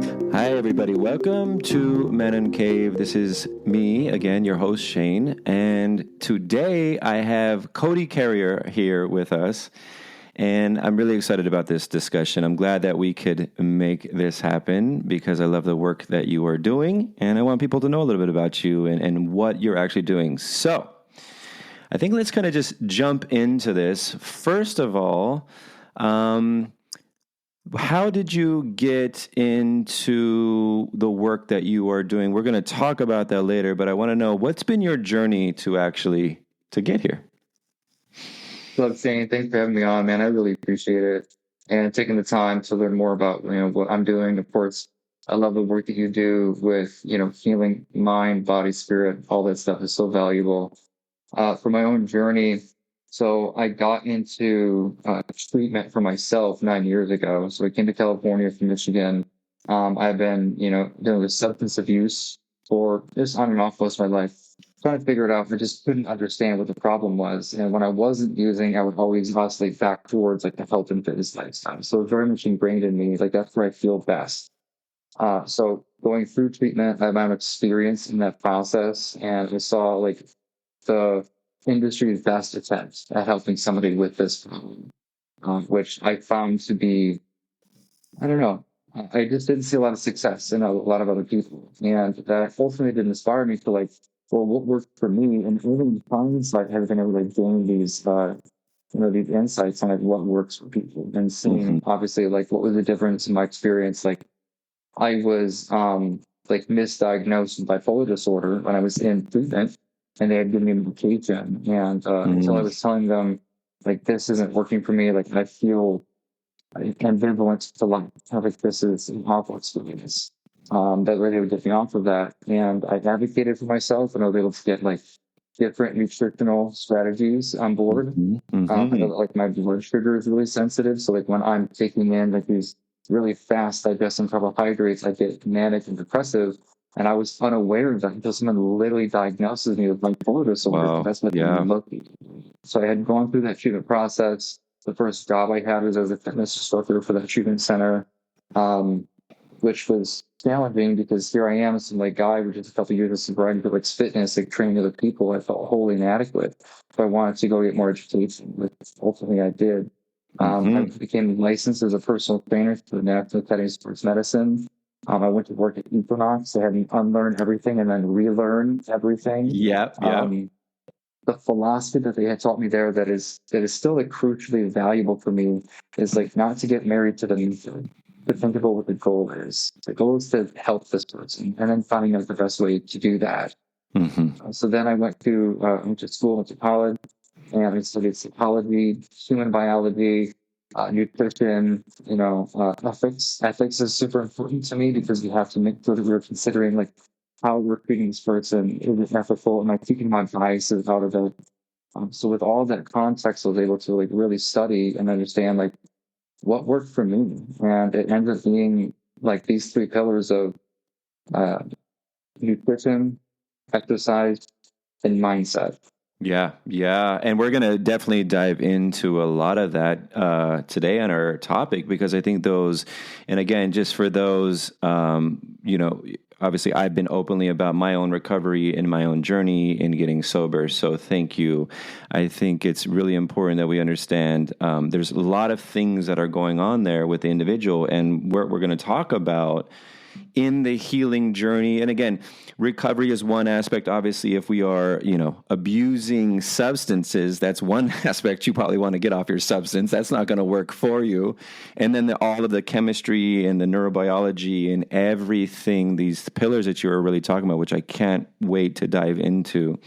Hi, everybody. Welcome to Men and Cave. This is me, again, your host, Shane. And today I have Cody Carrier here with us. And I'm really excited about this discussion. I'm glad that we could make this happen because I love the work that you are doing. And I want people to know a little bit about you and what you're actually doing. So I think let's kind of just jump into this. First of all, how did you get into the work that you are doing? We're going to talk about that later, but I want to know what's been your journey to get here. Love Shane. Thanks for having me on, man. I really appreciate it and taking the time to learn more about what I'm doing. Of course, I love the work that you do with healing mind, body, spirit. All that stuff is so valuable. For my own journey, so I got into treatment for myself 9 years ago. So I came to California from Michigan. I've been dealing with substance abuse for just on and off most of my life, trying to figure it out. I just couldn't understand what the problem was. And when I wasn't using, I would always oscillate back towards like the health and fitness lifestyle. So it's very much ingrained in me. Like that's where I feel best. So going through treatment, I have my own experience in that process, and I saw like the industry's best attempt at helping somebody with this problem, which I found to be, I don't know. I just didn't see a lot of success in a lot of other people. And that ultimately did inspire me to like, well, what worked for me? And even in hindsight, I've been able to gain these insights on like what works for people and Mm-hmm. seeing obviously like what was the difference in my experience. Like I was like misdiagnosed with bipolar disorder when I was in treatment and they had given me medication. And until I Mm-hmm. was telling them like this isn't working for me, like I feel ambivalent to life. Like this is an awful experience. That really would get me off of that. And I advocated for myself and I was able to get like different nutritional strategies on board. I know Mm-hmm. that like my blood sugar is really sensitive. So like when I'm taking in like these really fast digesting carbohydrates, I get manic and depressive. And I was unaware of that until someone literally diagnoses me with bipolar disorder. Wow. That's what they Yeah. look. So I had gone through that treatment process. The first job I had was as a fitness instructor for that treatment center, um, which was challenging because here I am, some like guy with just a couple years of sobriety, but like fitness, like training other people. I felt wholly inadequate. So I wanted to go get more education, which ultimately I did. I Mm-hmm. became licensed as a personal trainer for the National Academy of Sports Medicine. I went to work at Equinox. They had me unlearn everything and then relearn everything. Yep. Yep. Um, the philosophy that they had taught me there that is still like crucially valuable for me is like not to get married to the future, but think about what the goal is. The goal is to help this person, and then finding out the best way to do that. Mm-hmm. So then I went to school, went to college, and I studied psychology, human biology, nutrition. Ethics. Ethics is super important to me because you have to make sure that we're considering like how we're treating this person. Is it ethical? Am I keeping my biases out of it? So with all that context, I was able to like really study and understand like what worked for me, and it ended up being like these three pillars of uh, nutrition, exercise, and mindset. Yeah, yeah. And we're going to definitely dive into a lot of that today on our topic because I think those, and again, just for those, obviously I've been openly about my own recovery and my own journey in getting sober. So thank you. I think it's really important that we understand there's a lot of things that are going on there with the individual, and we're going to talk about in the healing journey. And again, recovery is one aspect. Obviously, if we are, abusing substances, that's one aspect you probably want to get off your substance. That's not going to work for you. And then all of the chemistry and the neurobiology and everything, these pillars that you were really talking about, which I can't wait to dive into.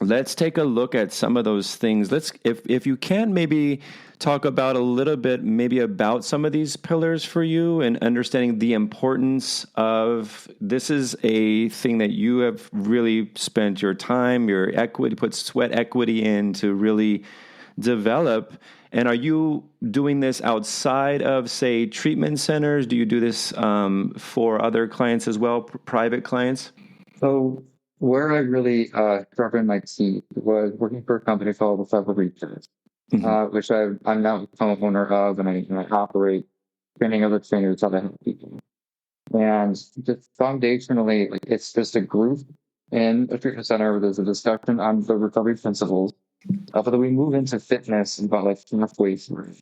Let's take a look at some of those things. If you can, maybe talk about a little bit, maybe about some of these pillars for you and understanding the importance of this is a thing that you have really spent your time, your equity, put sweat equity in to really develop. And are you doing this outside of, say, treatment centers? Do you do this for other clients as well, private clients? So where I really sharpened my teeth was working for a company called the Federal Research, Mm-hmm. which I'm now a owner of, and I operate training other trainers how to help people. And just foundationally, like, it's just a group in a treatment center where there's a discussion on the recovery principles. But then we move into fitness about like halfway through.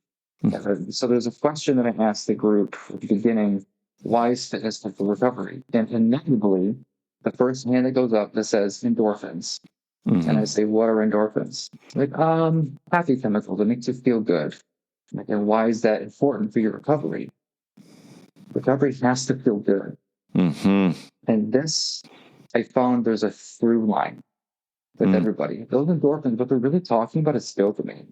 So there's a question that I asked the group at the beginning: why is fitness good for recovery? And inevitably, the first hand that goes up that says endorphins. And I say, what are endorphins? Like, happy chemicals that makes you feel good. Like, and why is that important for your recovery? Recovery has to feel good. And this, I found there's a through line with everybody. Those endorphins, what they're really talking about is dopamine.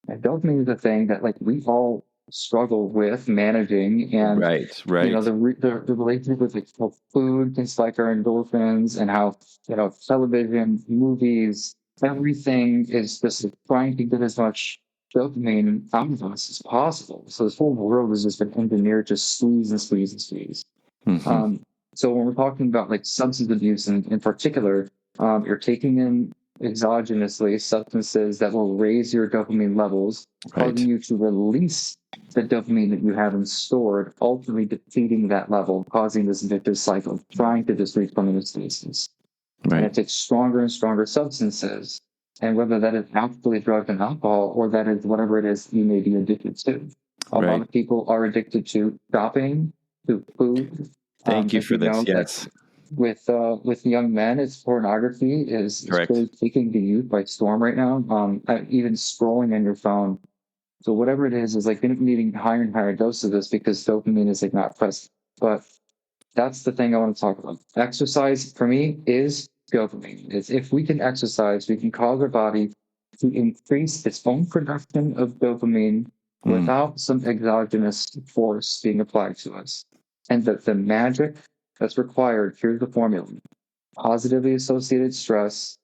And dopamine is a thing that like we all struggle with managing, and you know the relationship with like how food can spike our endorphins, and how television, movies, everything is just trying to get as much dopamine out of us as possible. So this whole world has just been engineered to squeeze and squeeze and squeeze. So when we're talking about like substance abuse in particular, you're taking in exogenously substances that will raise your dopamine levels, causing you to release the dopamine that you have stored, ultimately depleting that level, causing this vicious cycle of trying to just reach homeostasis. And it takes stronger and stronger substances, and whether that is actually drugs and alcohol, or that is whatever it is you may be addicted to. A lot of people are addicted to shopping, to food. Thank you for this. Yes. With young men, it's pornography is really taking the youth by storm right now. Even scrolling on your phone. So whatever it is like needing higher and higher doses of this because dopamine is like not present. But that's the thing I want to talk about. Exercise for me is dopamine. It's if we can exercise, we can cause our body to increase its own production of dopamine without some exogenous force being applied to us. And the magic that's required, here's the formula: positively associated stress,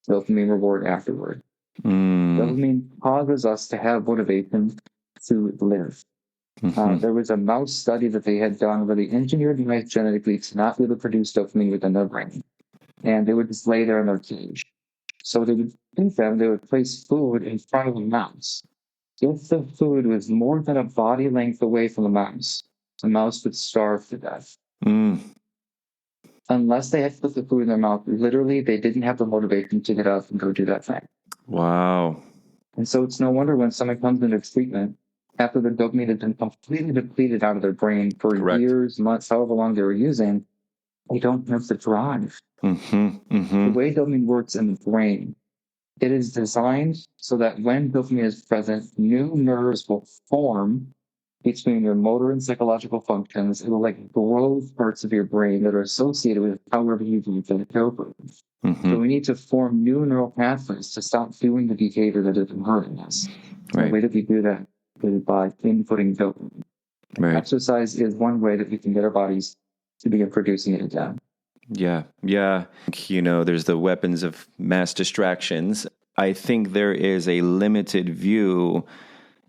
dopamine reward afterward. Dopamine causes us to have motivation to live. There was a mouse study that they had done where they engineered the mice genetically to not be able to produce dopamine within their brain. And they would just lay there in their cage. So they would feed them, they would place food in front of the mouse. If the food was more than a body length away from the mouse would starve to death. Unless they had to put the food in their mouth, literally, they didn't have the motivation to get up and go do that thing. Wow. And so it's no wonder when someone comes into treatment, after their dopamine has been completely depleted out of their brain for years, months, however long they were using, they don't have the drive. The way dopamine works in the brain, it is designed so that when dopamine is present, new nerves will form between your motor and psychological functions. It will like grow parts of your brain that are associated with however you do the dopamine. So we need to form new neural pathways to stop doing the behavior that is hurting us. The way that we do that is by inputting dopamine. Exercise is one way that we can get our bodies to begin producing it again. Yeah. There's the weapons of mass distractions. I think there is a limited view.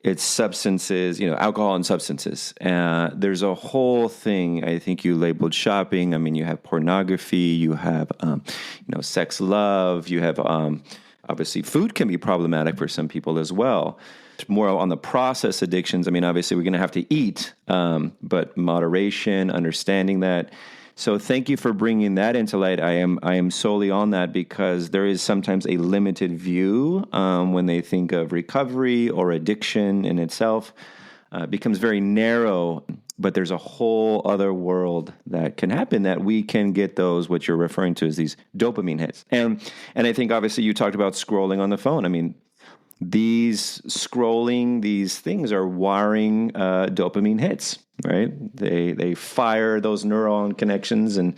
It's substances, alcohol and substances. There's a whole thing. I think you labeled shopping. I mean, you have pornography, you have, sex, love. You have, obviously, food can be problematic for some people as well. More on the process addictions. I mean, obviously, we're going to have to eat, but moderation, understanding that. So thank you for bringing that into light. I am solely on that because there is sometimes a limited view when they think of recovery or addiction in itself. It becomes very narrow, but there's a whole other world that can happen that we can get those, what you're referring to as these dopamine hits. And I think obviously you talked about scrolling on the phone. I mean, these things are wiring dopamine hits, right? They fire those neuron connections and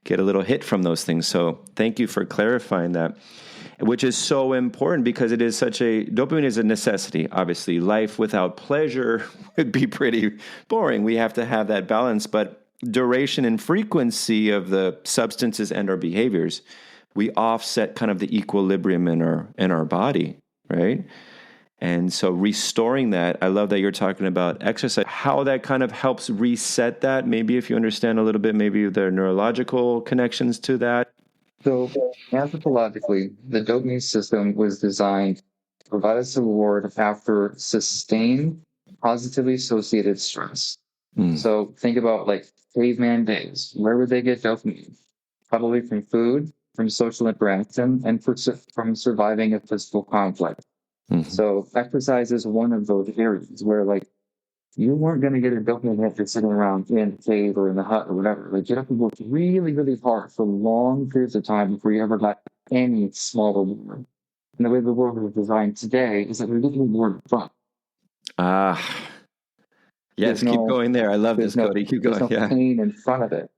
get a little hit from those things. So thank you for clarifying that, which is so important because it is dopamine is a necessity. Obviously, life without pleasure would be pretty boring. We have to have that balance, but duration and frequency of the substances and our behaviors, we offset kind of the equilibrium in our body. Right? And so restoring that, I love that you're talking about exercise, how that kind of helps reset that. Maybe if you understand a little bit, maybe there are neurological connections to that. So anthropologically, the dopamine system was designed to provide us a reward after sustained positively associated stress. Mm. So think about like caveman days. Where would they get dopamine? Probably from food, from social interaction, and from surviving a physical conflict. Mhm. So exercise is one of those areas where like you weren't going to get a dopamine hit just sitting around in the cave or in the hut or whatever. Like you have to work really, really hard for long periods of time before you ever got any small reward. And the way the world is designed today is that we're getting reward front. Ah, There's yes, keep no going there. I love there's this, no Cody. Keep there's going. no Yeah. pain in front of it.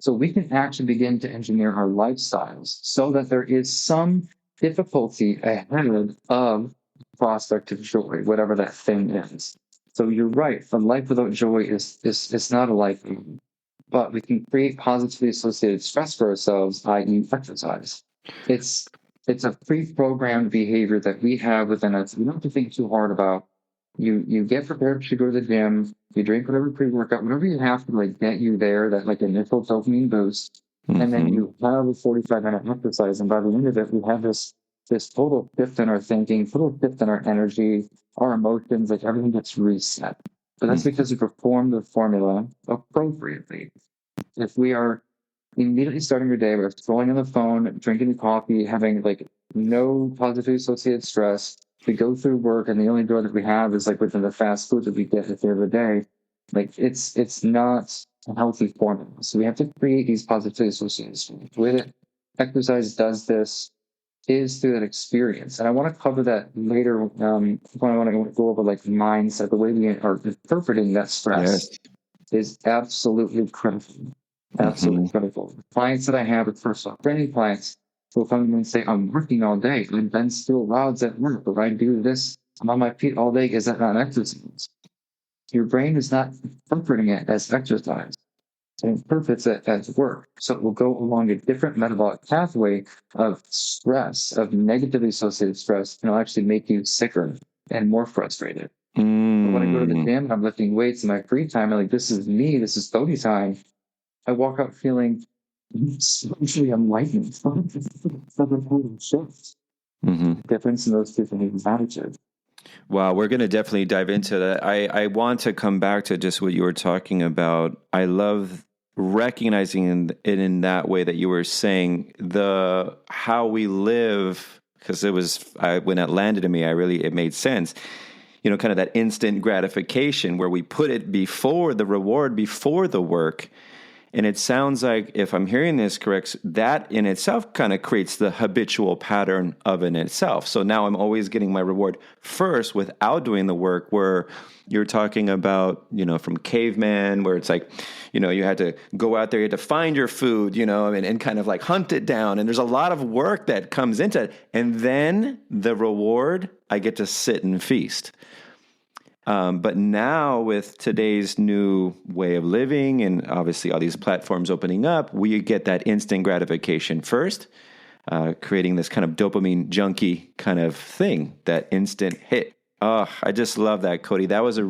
So we can actually begin to engineer our lifestyles so that there is some difficulty ahead of prospect of joy, whatever that thing is. So you're right. A life without joy is not a life, but we can create positively associated stress for ourselves, i.e., exercise. It's it's a pre-programmed behavior that we have within us. We don't have to think too hard about. You get prepared to go to the gym. You drink whatever pre-workout, whatever you have to like get you there, that like initial dopamine boost, and then Hmm. you have a 45-minute exercise. And by the end of it, we have this total shift in our thinking, total shift in our energy, our emotions, like everything gets reset. But that's because we perform the formula appropriately. If we are immediately starting your day with scrolling on the phone, drinking coffee, having like no positively associated stress, we go through work and the only joy that we have is like within the fast food that we get at the end of the day. Like it's not a healthy formula. So we have to create these positively associated stress. The way that exercise does this is through that experience. And I want to cover that later when I want to go over like mindset, the way we are interpreting that stress Yes. is absolutely critical. Hmm. Absolutely critical. Clients that I have with personal training clients will come to me and say, I'm working all day and then still rods at work. If I do this, I'm on my feet all day. Is that not exercise? Your brain is not interpreting it as exercise. It interprets it as work. So it will go along a different metabolic pathway of stress, of negatively associated stress, and it'll actually make you sicker and more frustrated. But when I go to the Mm. gym and I'm lifting weights in my free time, I'm like, this is me, this is Cody time. I walk out feeling spiritually enlightened. Shift. Hmm. Difference in those two things attitude. Wow, we're going to definitely dive into that. I want to come back to just what you were talking about. I love recognizing it in that way that you were saying the how we live, because when it landed in me, it made sense. You know, kind of that instant gratification where we put it before the reward, before the work. And it sounds like, if I'm hearing this correct, that in itself kind of creates the habitual pattern of in itself. So now I'm always getting my reward first without doing the work, where you're talking about, from caveman, where it's like, you had to go out there, you had to find your food, and kind of like hunt it down. And there's a lot of work that comes into it. And then the reward, I get to sit and feast. But now, with today's new way of living and obviously all these platforms opening up, we get that instant gratification first, creating this kind of dopamine junkie kind of thing, that instant hit. Oh, I just love that, Cody. That was I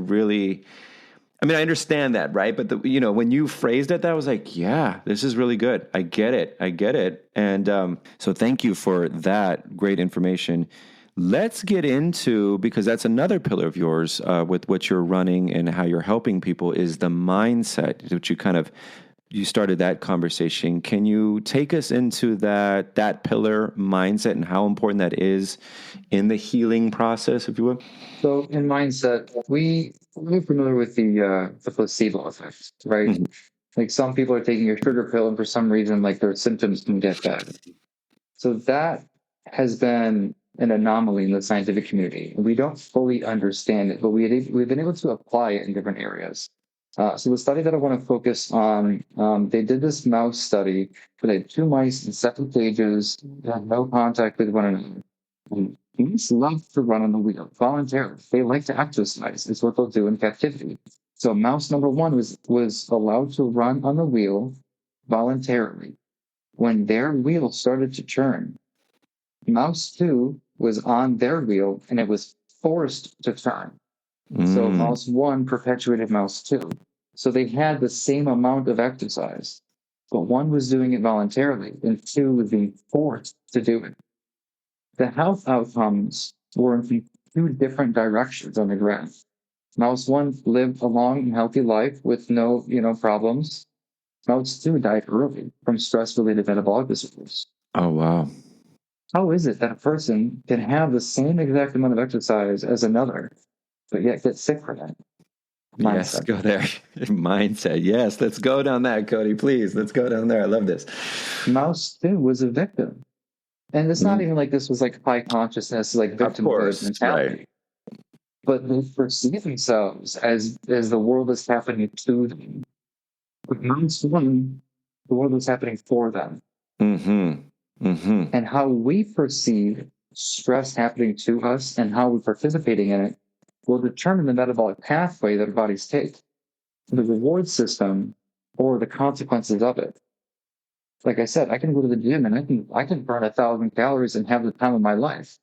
understand that, right? But when you phrased it, that was like, yeah, this is really good. I get it. I get it. And so thank you for that great information. Let's get into, because that's another pillar of yours with what you're running and how you're helping people, is the mindset, which you started that conversation. Can you take us into that pillar, mindset, and how important that is in the healing process, if you will? So in mindset, we're familiar with the placebo effect, right? Mhm. Like some people are taking a sugar pill and for some reason like their symptoms can get better. So that has been an anomaly in the scientific community. We don't fully understand it, but we've been able to apply it in different areas. So the study that I want to focus on, they did this mouse study where they had two mice in separate cages that had no contact with one another. And mice love to run on the wheel voluntarily. They like to exercise. It's what they'll do in captivity. So mouse number one was allowed to run on the wheel voluntarily. When their wheel started to turn, mouse two was on their wheel and it was forced to turn. So Mm. mouse one perpetuated mouse two. So they had the same amount of exercise, but one was doing it voluntarily and two was being forced to do it. The health outcomes were in two different directions on the graph. Mouse 1 lived a long and healthy life with no, problems. Mouse 2 died early from stress-related metabolic disorders. Oh, wow. How is it that a person can have the same exact amount of exercise as another, but yet get sick from it? Yes, Mindset. go there. Mindset. Yes, let's go down that, Cody. Please, let's go down there. I love this. Mouse 2 was a victim. And it's not Mm, even like this was like high consciousness, like of victimhood course, right. mentality. But they perceive themselves as the world is happening to them. With Mouse 1, the world is happening for them. Mm-hmm. Mm-hmm. And how we perceive stress happening to us and how we're participating in it will determine the metabolic pathway that our bodies take, the reward system, or the consequences of it. Like I said, I can go to the gym and I can burn 1,000 calories and have the time of my life.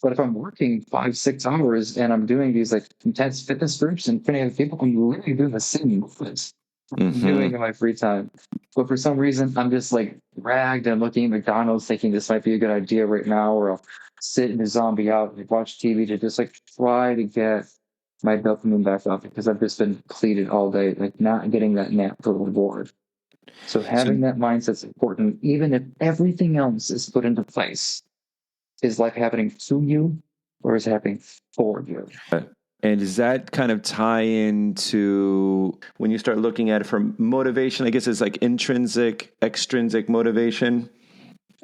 But if I'm working 5, 6 hours and I'm doing these like intense fitness groups and training other people, I'm literally doing the same movements I'm doing in my free time. But for some reason, I'm just like ragged and looking at McDonald's thinking this might be a good idea right now, or I'll sit in a zombie out and watch TV to just like try to get my dopamine back up because I've just been depleted all day, like not getting that nap for reward. So So, having that mindset's important, even if everything else is put into place. Is life happening to you or is it happening for you? and does that kind of tie into when you start looking at it from motivation? I guess it's like intrinsic, extrinsic motivation.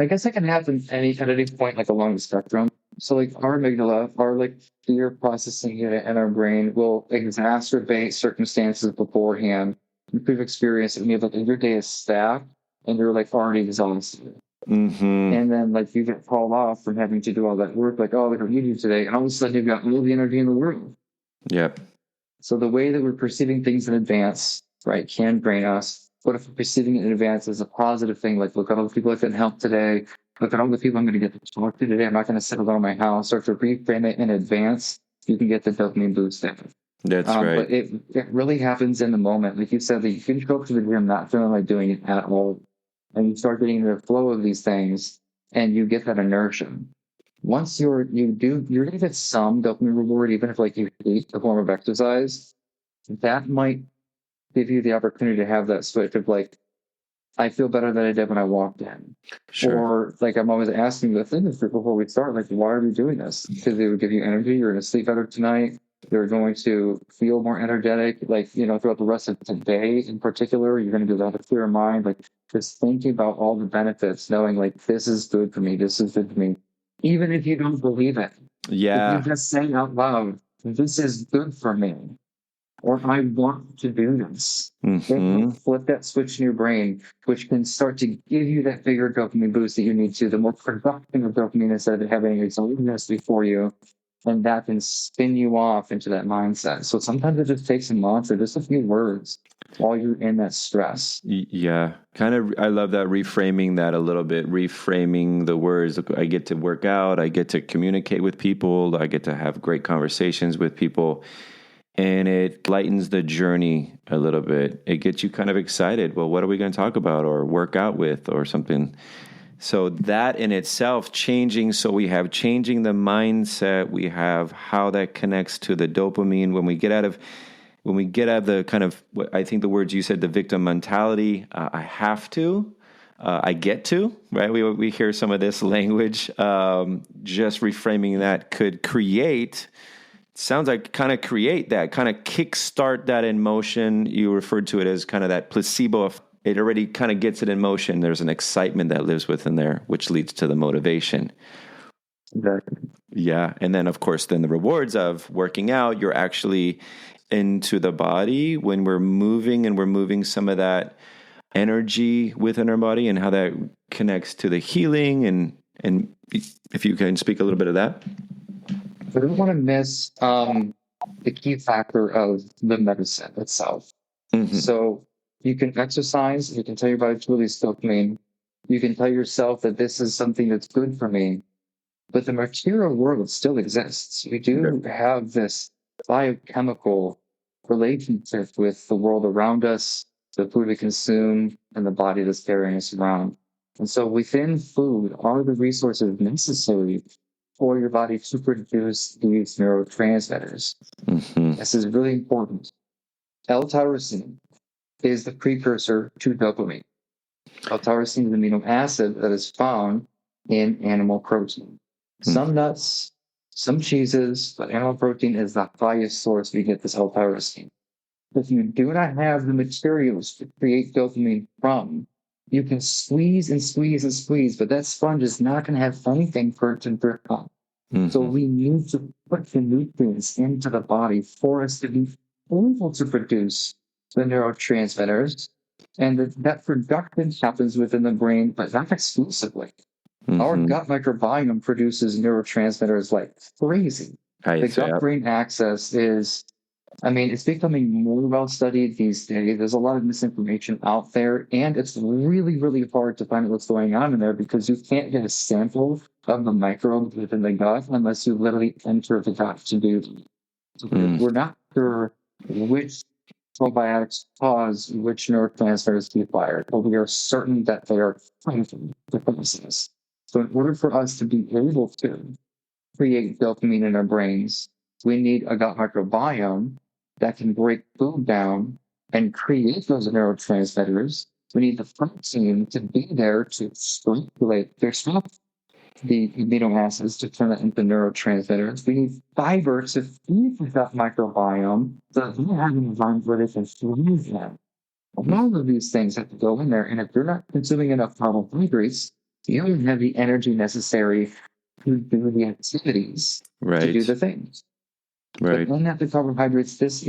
I guess it can happen at any point, like along the spectrum. So, like our amygdala, our like fear processing unit in our brain will exacerbate circumstances beforehand. We've experienced it when you have like your day is stacked and you're like already exhausted. Mm-hmm. And then like you get called off from having to do all that work, like, oh, we don't need you today. And all of a sudden you've got all the energy in the world. Yep. So the way that we're perceiving things in advance, right, can drain us. What if we're perceiving it in advance as a positive thing? Like, look at all the people I couldn't help today. Look at all the people I'm going to get to talk to today. I'm not going to sit alone in my house. Or if you reframe it in advance, you can get the dopamine boost there. That's right. But it really happens in the moment. Like you said, that you can show up to the gym not feeling like doing it at all. And you start getting the flow of these things and you get that inertia. Once you're gonna get some dopamine reward, even if like you hate the form of exercise, that might give you the opportunity to have that switch of like, I feel better than I did when I walked in. Sure. Or like I'm always asking the fitness group before we start, like, why are we doing this? Because they would give you energy, you're gonna sleep better tonight, you're going to feel more energetic, like, throughout the rest of the day in particular, you're gonna be able to have a clearer mind, like just thinking about all the benefits, knowing like this is good for me, this is good for me. Even if you don't believe it. If you Yeah. just say out loud, this is good for me, or I want to do this, it Mm-hmm. will flip that switch in your brain, which can start to give you that bigger dopamine boost that you need to, the more production of dopamine instead of having exogenous before you. And that can spin you off into that mindset. So sometimes it just takes a mantra, just a few words while you're in that stress. Yeah. Kind of, I love that, reframing that a little bit, reframing the words. I get to work out, I get to communicate with people, I get to have great conversations with people, and it lightens the journey a little bit. It gets you kind of excited. Well, what are we going to talk about or work out with or something? So that in itself changing. So we have changing the mindset. We have how that connects to the dopamine when we get out of the kind of, I think the words you said, the victim mentality. I have to. I get to, right? We hear some of this language. Just reframing that could create. Sounds like kind of create that, kind of kickstart that in motion. You referred to it as kind of that placebo. It already kind of gets it in motion. There's an excitement that lives within there, which leads to the motivation. Exactly. Yeah. And then, of course, then the rewards of working out, you're actually into the body when we're moving, and we're moving some of that energy within our body and how that connects to the healing. And if you can speak a little bit of that. I don't want to miss the key factor of the medicine itself. Mm-hmm. So you can exercise, you can tell your body to release dopamine, you can tell yourself that this is something that's good for me, but the material world still exists. We do have this biochemical relationship with the world around us, the food we consume, and the body that's carrying us around. And so within food are the resources necessary for your body to produce these neurotransmitters. Mm-hmm. This is really important. L-tyrosine is the precursor to dopamine. L-tyrosine is an amino acid that is found in animal protein. Some nuts, some cheeses, but animal protein is the highest source we get this L-tyrosine. If you do not have the materials to create dopamine from, you can squeeze and squeeze and squeeze, but that sponge is not going to have anything for it to drip on. Mm-hmm. So we need to put the nutrients into the body for us to be able to produce the neurotransmitters. And that production happens within the brain, but not exclusively. Mm-hmm. Our gut microbiome produces neurotransmitters like crazy. The gut-brain axis is, it's becoming more well studied these days. There's a lot of misinformation out there, and it's really, really hard to find out what's going on in there because you can't get a sample of the microbes within the gut unless you literally enter the gut to do them. So we're not sure which probiotics cause which neurotransmitters to be fired, but we are certain that they are fighting the process. So in order for us to be able to create dopamine in our brains, we need a gut microbiome that can break food down and create those neurotransmitters. We need the protein to be there to stimulate their stuff, the amino acids to turn it into neurotransmitters. We need fiber to feed the gut microbiome so that we have an environment where they can thrive them. All of these things have to go in there, and if you're not consuming enough carbohydrates, you don't have the energy necessary to do the activities, to do the things. Right. But then the carbohydrates, this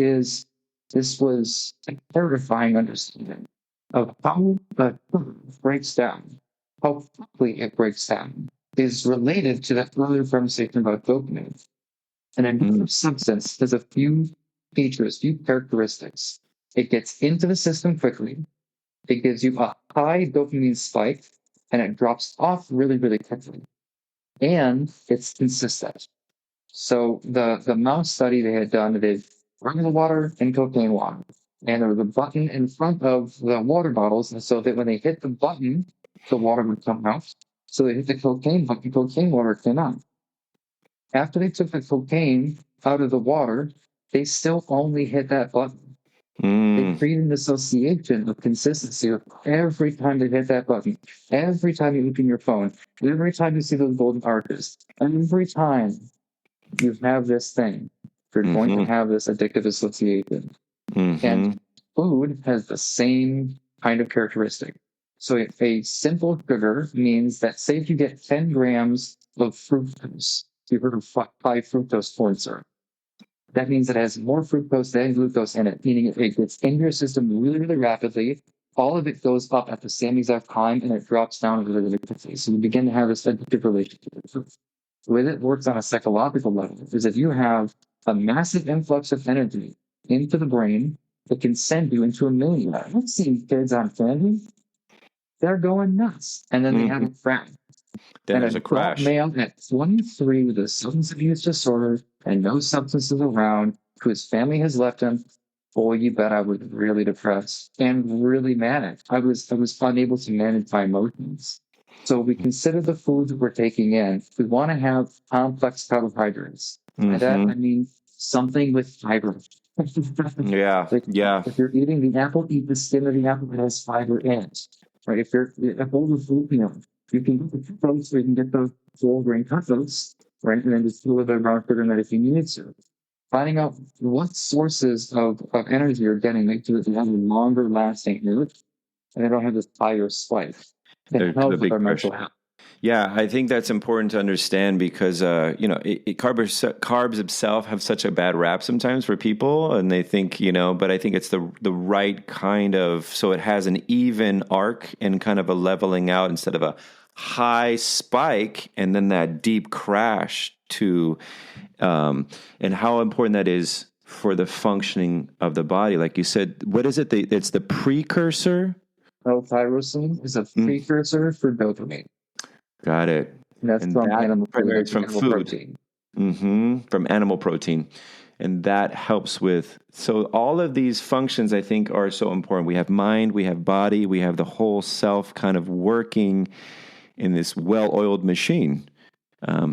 was a terrifying understanding of how the food breaks down, how quickly it breaks down, is related to that earlier conversation about dopamine. And another substance has a few features, few characteristics. It gets into the system quickly. It gives you a high dopamine spike, and it drops off really, really quickly. And it's consistent. So the mouse study they had done, they'd regular water and cocaine water. And there was a button in front of the water bottles. And so that when they hit the button, the water would come out. So they hit the cocaine button, cocaine water came out. After they took the cocaine out of the water, they still only hit that button. They created an association of consistency of every time they hit that button, every time you open your phone, every time you see those golden arches, every time you have this thing, you're going to have this addictive association. And food has the same kind of characteristic. So if a simple sugar means that, say if you get 10 grams of fructose, you've heard of high fructose corn syrup. That means it has more fructose than glucose in it, meaning it gets into your system really, really rapidly. All of it goes up at the same exact time, and it drops down really, really quickly. So you begin to have this addictive relationship with food. The way that works on a psychological level is if you have a massive influx of energy into the brain, it can send you into a mania. I've seen kids on candy, they're going nuts. And then they have a crash. Then there's a crash. Male at 23 with a substance abuse disorder and no substances around, who his family has left him. Boy, you bet I was really depressed and really manic. I was unable to manage my emotions. So we consider the foods we're taking in. We want to have complex carbohydrates. By that, I mean something with fiber. If you're eating the apple, eat the skin of the apple that has fiber in it. Right? If you're a bowl of oatmeal, you can get the fructose, or you can get those whole grain fructose, right? And then just a little bit of brown sugar in it if you need to. Finding out what sources of energy you're getting make sure that you have a longer lasting energy, and they don't have this higher spike. It helps with our mental health. Yeah, I think that's important to understand because, carbs themselves have such a bad rap sometimes for people, and they think, but I think it's the right kind of, so it has an even arc and kind of a leveling out instead of a high spike and then that deep crash to, and how important that is for the functioning of the body. Like you said, what is it? It's the precursor? L-tyrosine is a precursor for dopamine. Got it. And that's from animal protein. From animal protein. And that helps with, so all of these functions I think are so important. We have mind, we have body, we have the whole self kind of working in this well-oiled machine.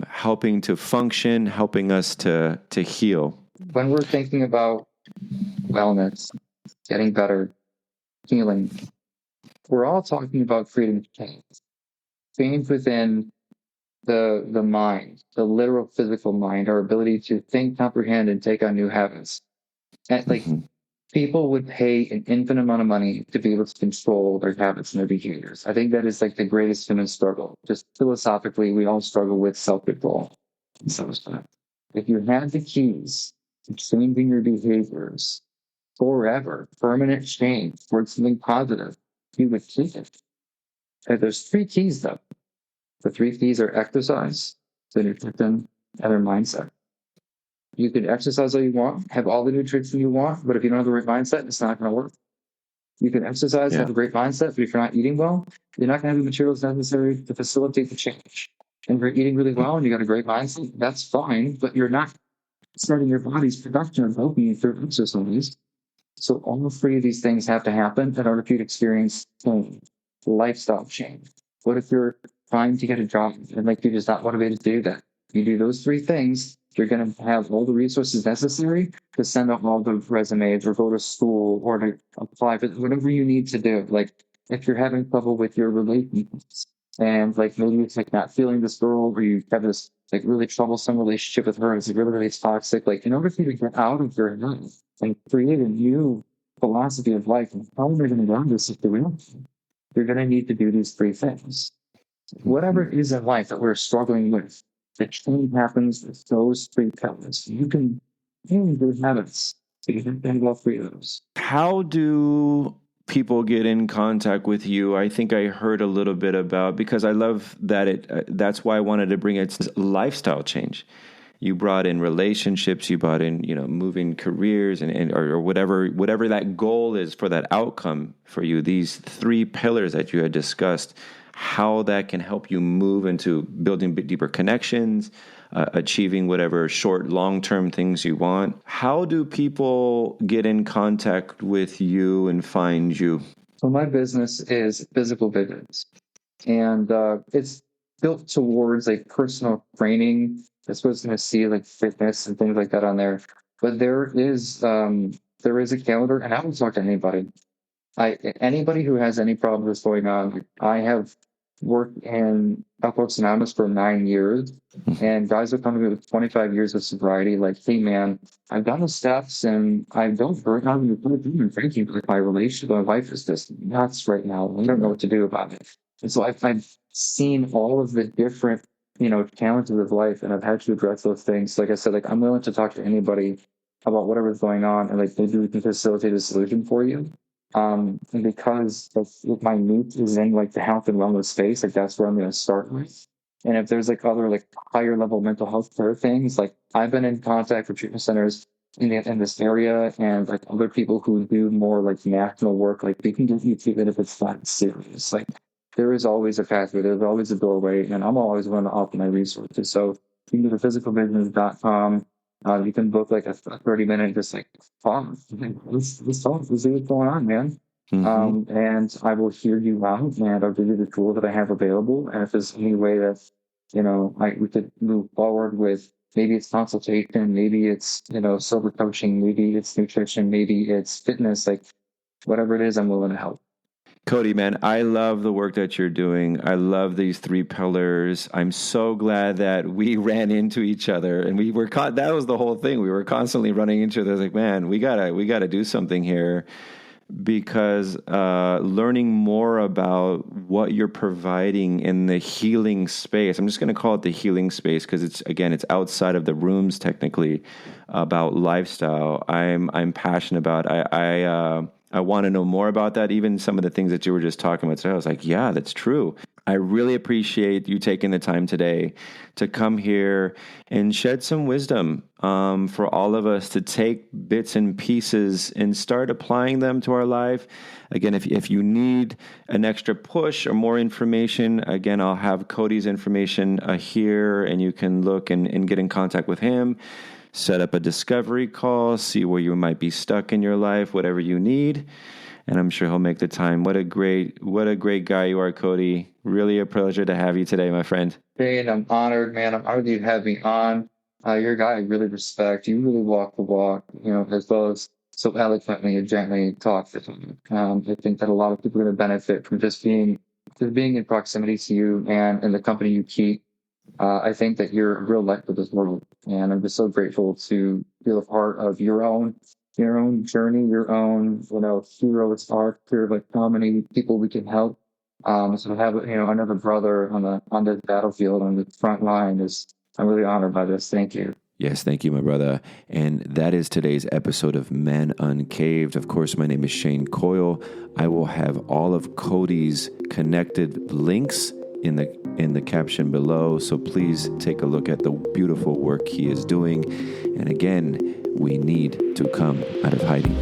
helping to function, helping us to heal. When we're thinking about wellness, getting better, healing, we're all talking about creating change within the mind, the literal physical mind, our ability to think, comprehend, and take on new habits. And like people would pay an infinite amount of money to be able to control their habits and their behaviors. I think that is like the greatest human struggle. Just philosophically, we all struggle with self-control. So if you had the keys to changing your behaviors forever, permanent change towards something positive, you would keep it. And there's three keys though. The three keys are exercise, the nutrition, and their mindset. You can exercise all you want, have all the nutrition you want, but if you don't have the right mindset, it's not going to work. You can exercise, have a great mindset, but if you're not eating well, you're not going to have the materials necessary to facilitate the change. And if you're eating really well and you got a great mindset, that's fine, but you're not starting your body's production of dopamine through exercise. So all three of these things have to happen in order for you to experience change, lifestyle change. What if you're trying to get a job and like you're just not motivated to do that? You do those three things, you're going to have all the resources necessary to send out all the resumes or go to school or to apply for whatever you need to do. Like if you're having trouble with your relationships and like maybe it's like not feeling this girl or you have this like really troublesome relationship with her, it's like really toxic. Like in order for you to get out of your head and create a new philosophy of life and how you're going to run this situation, you're going to need to do these three things. Whatever it is in life that we're struggling with, the change happens with those three pillars. You can change your habits. So you can think all three of those. How do people get in contact with you? I think I heard a little bit about, because I love that that's why I wanted to bring it, lifestyle change. You brought in relationships, you brought in, moving careers or whatever that goal is for that outcome for you. These three pillars that you had discussed, how that can help you move into building deeper connections, achieving whatever short, long-term things you want. How do people get in contact with you and find you? So my business is physical business, and it's built towards like personal training. It's supposed to see like fitness and things like that on there. But there is a calendar, and I will talk to anybody. Anybody who has any problems going on. I have worked in Alcoholics Anonymous for 9 years, and guys have come to me with 25 years of sobriety. Like, hey man, I've done the steps, and I don't burn out in the thinking like my relationship with my wife is just nuts right now. I don't know what to do about it. And so I've seen all of the different challenges of life, and I've had to address those things. Like I said, like I'm willing to talk to anybody about whatever's going on, and like maybe we can facilitate a solution for you. And because my niche is in like the health and wellness space, like that's where I'm going to start with. And if there's like other like higher level mental health care things, like I've been in contact with treatment centers in this area, and like other people who do more like national work, like they can give you treatment if it's not serious. Like there is always a pathway, there's always a doorway, and I'm always going to offer my resources. So you can go to physicalbusiness.com. You can book like a 30-minute just like talk. Let's talk. Let's see what's going on, man. Mm-hmm. And I will hear you out, and I'll give you the tool that I have available. And if there's any way that we could move forward with, maybe it's consultation, maybe it's sober coaching, maybe it's nutrition, maybe it's fitness, like whatever it is, I'm willing to help. Cody, man, I love the work that you're doing. I love these three pillars. I'm so glad that we ran into each other, and that was the whole thing. We were constantly running into each other. Like, man, we gotta do something here, because learning more about what you're providing in the healing space. I'm just going to call it the healing space because it's outside of the rooms technically, about lifestyle. I'm passionate about. I want to know more about that. Even some of the things that you were just talking about today, I was like, yeah, that's true. I really appreciate you taking the time today to come here and shed some wisdom for all of us to take bits and pieces and start applying them to our life. Again, if you need an extra push or more information, again, I'll have Cody's information here, and you can look and get in contact with him. Set up a discovery call, see where you might be stuck in your life, whatever you need. And I'm sure he'll make the time. What a great guy you are, Cody. Really a pleasure to have you today, my friend. Shane, I'm honored, man. I'm honored that you have me on. You're a guy I really respect. You really walk the walk, as well as so eloquently and gently talk. I think that a lot of people are going to benefit from just being in proximity to you and in the company you keep. I think that you're a real light for this world, and I'm just so grateful to feel a part of your own journey, your own, hero's arc here, like how many people we can help. So to have, another brother on the battlefield on the front line I'm really honored by this. Thank you. Yes, thank you, my brother. And that is today's episode of Men Uncaved. Of course, my name is Shane Coyle. I will have all of Cody's connected links in the caption below. So please take a look at the beautiful work he is doing. And again, we need to come out of hiding.